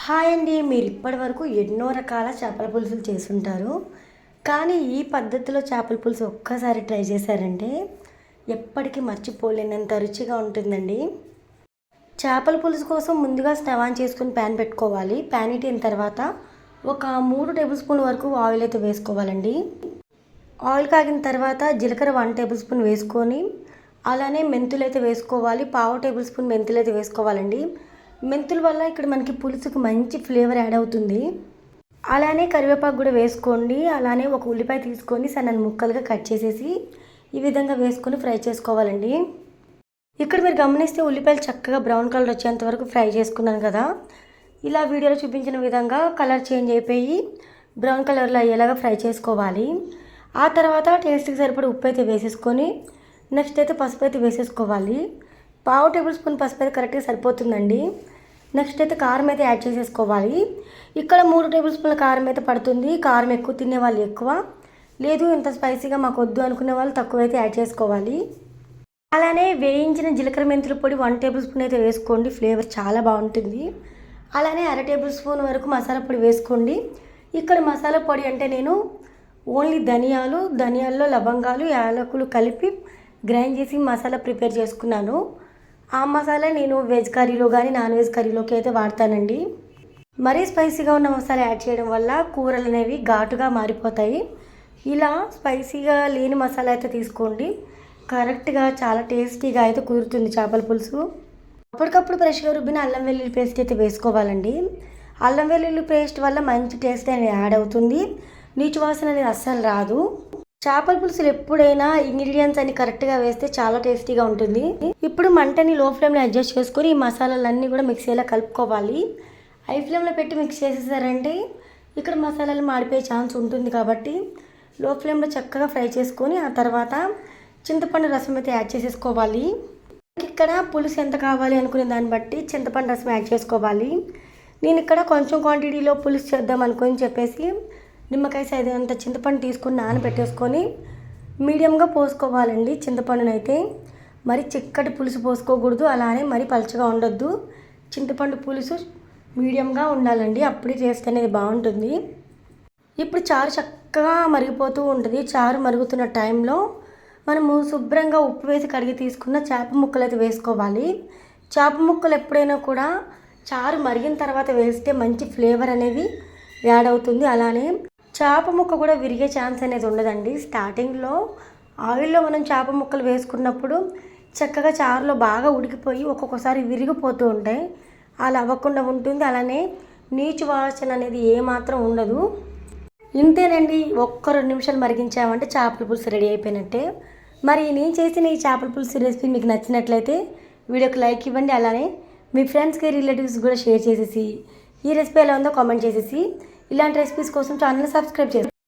Hi అండి. మీరు ఇప్పటివరకు ఎన్నో రకాల చేపల పులుసులు చేసుంటారు. కానీ ఈ పద్ధతిలో చేపల పులుసు ఒక్కసారి ట్రై చేశారంటే ఎప్పటికీ మర్చిపోలేనంత రుచిగా ఉంటుందండి. చేపల పులుసు కోసం ముందుగా స్టవ్ ఆన్ చేసుకుని ప్యాన్ పెట్టుకోవాలి. ప్యాన్ హీట్ తర్వాత ఒక 3 టేబుల్ స్పూన్ వరకు ఆయిల్ అయితే వేసుకోవాలండి. ఆయిల్ కాగిన తర్వాత జీలకర్ర 1 టేబుల్ స్పూన్ వేసుకొని అలానే మెంతులు అయితే వేసుకోవాలి. 1/2 టేబుల్ స్పూన్ మెంతులు అయితే వేసుకోవాలండి. మెంతుల వల్ల ఇక్కడ మనకి పులుసుకు మంచి ఫ్లేవర్ యాడ్ అవుతుంది. అలానే కరివేపాకు కూడా వేసుకోండి. అలానే ఒక ఉల్లిపాయ తీసుకొని సన్నని ముక్కలుగా కట్ చేసేసి ఈ విధంగా వేసుకొని ఫ్రై చేసుకోవాలండి. ఇక్కడ మీరు గమనిస్తే ఉల్లిపాయలు చక్కగా బ్రౌన్ కలర్ వచ్చేంత వరకు ఫ్రై చేసుకున్నాను కదా. ఇలా వీడియోలో చూపించిన విధంగా కలర్ చేంజ్ అయిపోయి బ్రౌన్ కలర్లో అయ్యేలాగా ఫ్రై చేసుకోవాలి. ఆ తర్వాత టేస్ట్కి సరిపడి ఉప్పు అయితే వేసేసుకొని నెక్స్ట్ అయితే పసుపు అయితే వేసేసుకోవాలి. 1/2 టేబుల్ స్పూన్ పసుపు అయితే కరెక్ట్గా సరిపోతుందండి. నెక్స్ట్ అయితే కారం అయితే యాడ్ చేసేసుకోవాలి. ఇక్కడ 3 టేబుల్ స్పూన్ల కారం అయితే పడుతుంది. కారం ఎక్కువ తినే వాళ్ళు ఎక్కువ, లేదు ఇంత స్పైసీగా మాకు వద్దు అనుకునే వాళ్ళు తక్కువ అయితే యాడ్ చేసుకోవాలి. అలానే వేయించిన జీలకర్ర మెంతుల పొడి 1 టేబుల్ స్పూన్ అయితే వేసుకోండి, ఫ్లేవర్ చాలా బాగుంటుంది. అలానే 1/2 టేబుల్ స్పూన్ వరకు మసాలా పొడి వేసుకోండి. ఇక్కడ మసాలా పొడి అంటే నేను ఓన్లీ ధనియాల్లో లవంగాలు యాలకులు కలిపి గ్రైండ్ చేసి మసాలా ప్రిపేర్ చేసుకున్నాను. ఆ మసాలా నేను వెజ్ కర్రీలో కానీ నాన్ వెజ్ కర్రీలోకి అయితే వాడతానండి. మరీ స్పైసీగా ఉన్న మసాలా యాడ్ చేయడం వల్ల కూరలు అనేవి ఘాటుగా మారిపోతాయి. ఇలా స్పైసీగా లేని మసాలా అయితే తీసుకోండి, కరెక్ట్గా చాలా టేస్టీగా అయితే కుదురుతుంది చేపల పులుసు. అప్పటికప్పుడు ఫ్రెష్గా రుబ్బిన అల్లం వెల్లుల్లి పేస్ట్ అయితే వేసుకోవాలండి. అల్లం వెల్లుల్లి పేస్ట్ వల్ల మంచి టేస్ట్ అనేది యాడ్ అవుతుంది, నీచు వాసన అనేది అస్సలు రాదు. చేపల పులుసులు ఎప్పుడైనా ఇంగ్రీడియంట్స్ అన్ని కరెక్ట్గా వేస్తే చాలా టేస్టీగా ఉంటుంది. ఇప్పుడు మంటని లో ఫ్లేమ్లో అడ్జస్ట్ చేసుకొని ఈ మసాలాలన్నీ కూడా మిక్సీలో కలుపుకోవాలి. హై ఫ్లేమ్లో పెట్టి మిక్స్ చేసేసారంటే ఇక్కడ మసాలాలు మాడిపోయే ఛాన్స్ ఉంటుంది కాబట్టి లో ఫ్లేమ్లో చక్కగా ఫ్రై చేసుకొని ఆ తర్వాత చింతపండు రసం అయితే యాడ్ చేసేసుకోవాలి. ఇక్కడ పులుసు ఎంత కావాలి అనుకునే దాన్ని బట్టి చింతపండు రసం యాడ్ చేసుకోవాలి. నేను ఇక్కడ కొంచెం క్వాంటిటీలో పులుసు చేద్దాం అనుకొని చెప్పేసి నిమ్మకాయ సైజు అంత చింతపండు తీసుకొని నానబెట్టేసుకొని మీడియంగా పోసుకోవాలండి. చింతపండునైతే మరి చిక్కటి పులుసు పోసుకోకూడదు, అలానే మరి పలుచగా ఉండొద్దు. చింతపండు పులుసు మీడియంగా ఉండాలండి, అప్పుడే టేస్ట్ అనేది బాగుంటుంది. ఇప్పుడు చారు చక్కగా మరిగిపోతూ ఉంటుంది. చారు మరుగుతున్న టైంలో మనము శుభ్రంగా ఉప్పు వేసి కడిగి తీసుకున్న చేప ముక్కలు అయితే వేసుకోవాలి. చేప ముక్కలు ఎప్పుడైనా కూడా చారు మరిగిన తర్వాత వేస్తే మంచి ఫ్లేవర్ అనేది యాడ్ అవుతుంది. అలానే చేప ముక్క కూడా విరిగే ఛాన్స్ అనేది ఉండదండి. స్టార్టింగ్లో ఆయిల్లో మనం చేప ముక్కలు వేసుకున్నప్పుడు చక్కగా చారులో బాగా ఉడికిపోయి ఒక్కొక్కసారి విరిగిపోతూ ఉంటాయి, అలా అవ్వకుండా ఉంటుంది. అలానే నీచు వాసన అనేది ఏమాత్రం ఉండదు. ఇంతేనండి, ఒక్క 2 నిమిషాలు మరిగించామంటే చేపల పులుసు రెడీ అయిపోయినట్టే. మరి నేను చేసిన ఈ చేపల పులుసు రెసిపీ మీకు నచ్చినట్లయితే వీడియోకి లైక్ ఇవ్వండి. అలానే మీ ఫ్రెండ్స్కి రిలేటివ్స్ కూడా షేర్ చేసేసి ఈ రెసిపీ ఎలా ఉందో కామెంట్ చేసేసి ఇలాంటి రెసిపీస్ కోసం ఛానల్ని సబ్స్క్రైబ్ చేయండి.